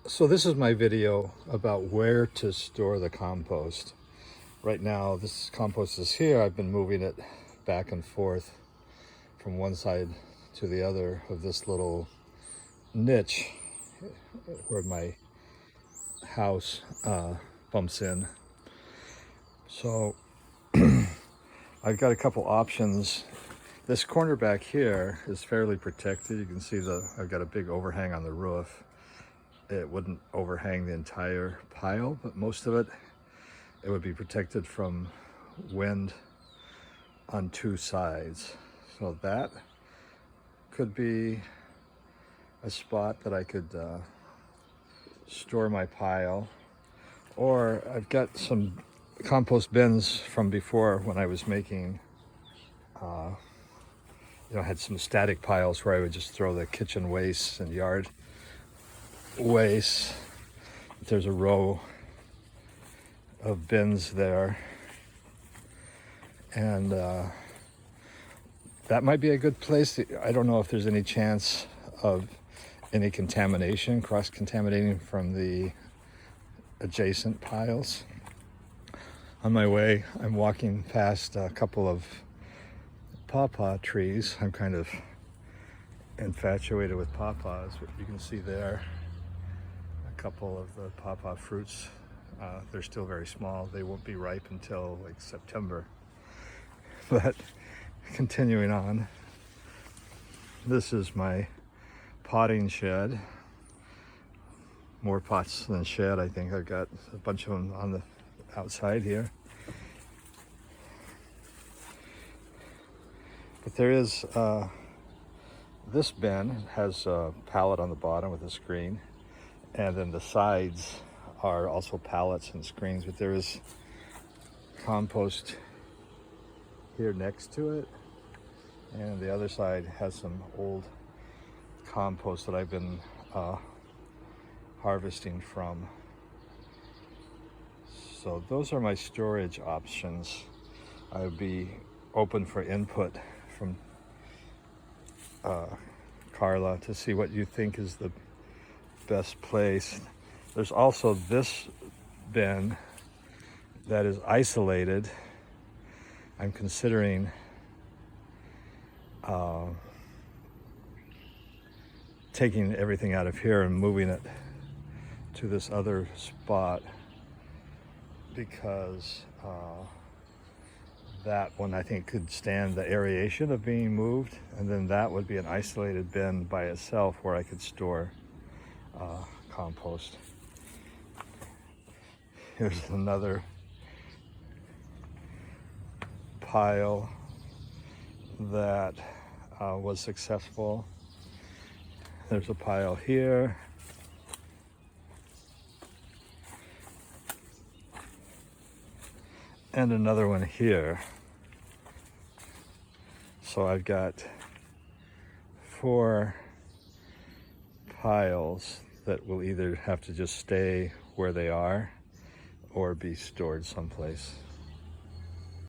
So this is my video about where to store the compost. Right now, this compost is here. I've been moving it back and forth from one side to the other of this little niche where my house bumps in. So I've got a couple options. This corner back here is fairly protected. You can see I've got a big overhang on the roof. It wouldn't overhang the entire pile, but most of it would be protected from wind on two sides. So that could be a spot that I could store my pile. Or I've got some compost bins from before when I was making, I had some static piles where I would just throw the kitchen waste and yard waste. There's a row of bins there, and that might be a good place. I don't know if there's any chance of any contamination, cross-contaminating from the adjacent piles. On my way, I'm walking past a couple of pawpaw trees. I'm kind of infatuated with pawpaws. You can see there a couple of the pawpaw fruits. They're still very small. They won't be ripe until like September. But continuing on, this is my potting shed. More pots than shed, I think. I've got a bunch of them on the outside here. But there is, this bin has a pallet on the bottom with a screen, and then the sides are also pallets and screens, but there is compost here next to it, and the other side has some old compost that I've been harvesting from. So those are my storage options. I would be open for input from Carla to see what you think is the best place. There's also this bin that is isolated. I'm considering taking everything out of here and moving it to this other spot, because that one I think could stand the aeration of being moved, and then that would be an isolated bin by itself where I could store compost. Here's another pile that was successful. There's a pile here. And another one here. So I've got 4 piles that will either have to just stay where they are or be stored someplace.